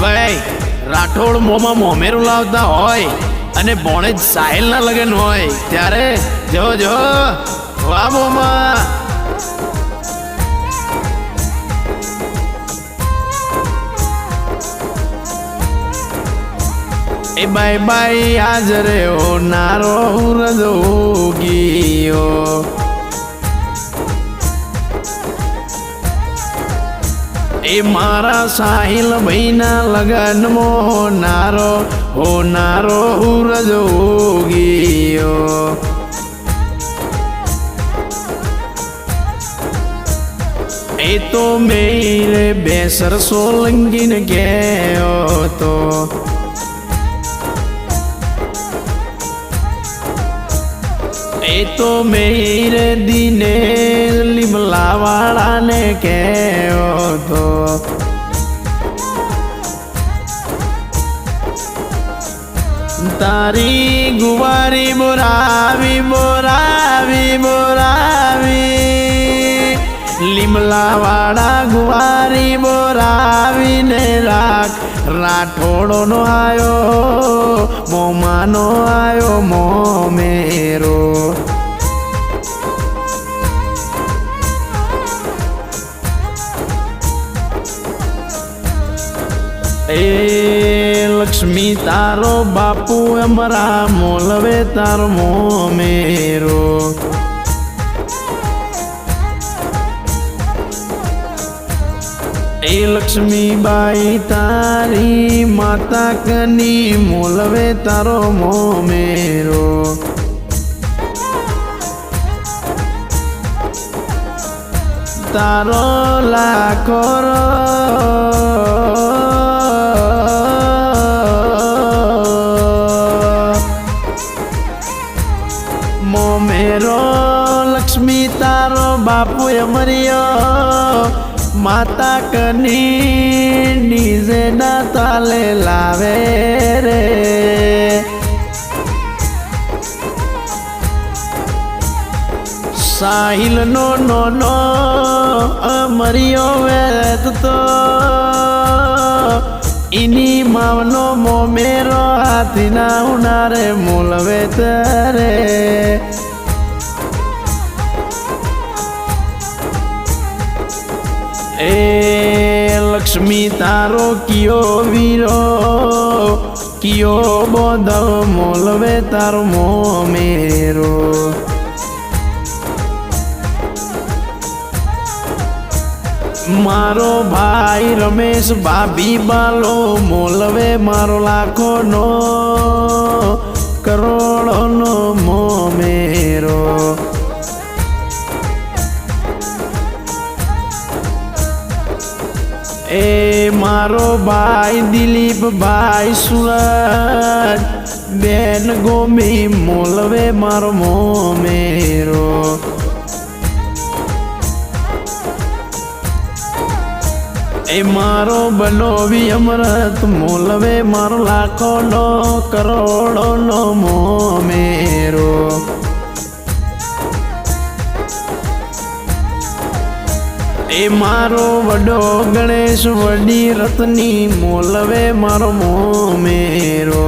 ભાઈ રાઠોડ મોમાં મોમેરું લાવતા હોય અને ભોણે જ સાહિલના લગન હોય ત્યારે જો જો વાહ મોમાં એ બાય બાય આજ રે ઓ નારો રજોગીઓ એ મારા સાહિલ ભાઈના લગનમાં નારો રજોગીઓ એ તો મેરે બેસર સોલંગી ને ગયો તો એ તો મેરે દીને લીમલાવાળા ને કહેવો તો તારી ગુવારી બોરાવી લીમલાવાળા ગુવારી બોરાવીને રાખ રાઠોડો નો આયો મોમાનો આયો મોમેરો એ લક્ષ્મી તારો બાપુ અમારા મોલવે તારો મોમેરો એ લક્ષ્મીબાઈ તારી માતા કની મોલવે તારો મોમેરો તારો લાખો મોમેરો લક્ષ્મી તારો બાપુ અમરિયો માતા કની ડીજે ના તાલે લાવે રે સાહિલ નો નો અમરિયો વેત તો ઇની માવનો મોમેરો હાથી ના ઉનારે મોલવે તરે એ લક્ષ્મી તારો કિયો વીરો કિયો બોધ મોલવે તારો મોમેરો મારો ભાઈ રમેશ ભાભી બાલો મોલવે મારો લાખો નો કરોડો નો મોમેરો એ મારો ભાઈ દિલીપ ભાઈ સુરત બેન ગોમી મોલવે મારો મોમેરો એ મારો બનોવી અમરત મોલવે મારો લાખો નો કરોડો નો મોમેરો એ મારો વડો ગણેશ વડી રતની મોલવે મારો મોમેરો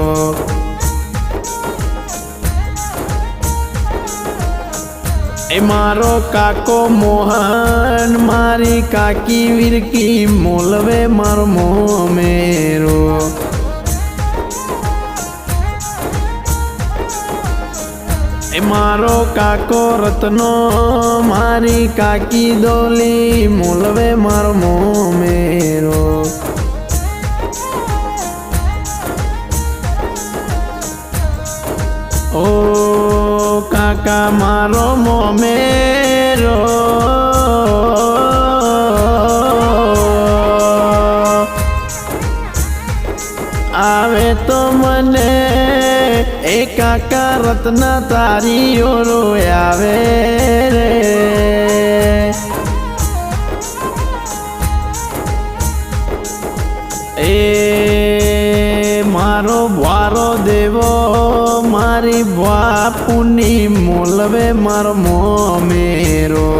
એ મારો કાકો મોહન મારી કાકી વિરકી મોલવે મારો મોમેરો એ મારો કાકો રત્નો મારી કાકી દોલી મોલવે મારો મોમેરો ઓ કાકા મારો મોમેરો આવે તો મને એ કાકા રત્ના તારી ઓરો આવે રે એ મારો ભવારો દેવો મારી બાપુની મોલવે મારો મોમેરો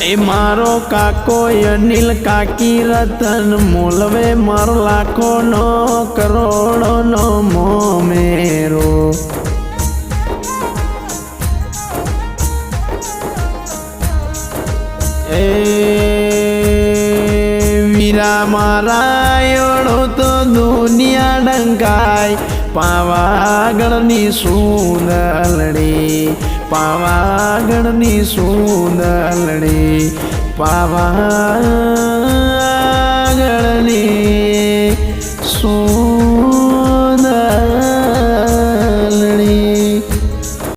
એ એ મારો કાકો અનિલ કાકી રતન મોલવે મારો લાખો નો કરોડો નો મોમેરો એ વીરા મારા એવડો તો દુનિયા ડંકાય પાવાગઢની સુંદરડી પાવાગઢની સુંદરડી પાવા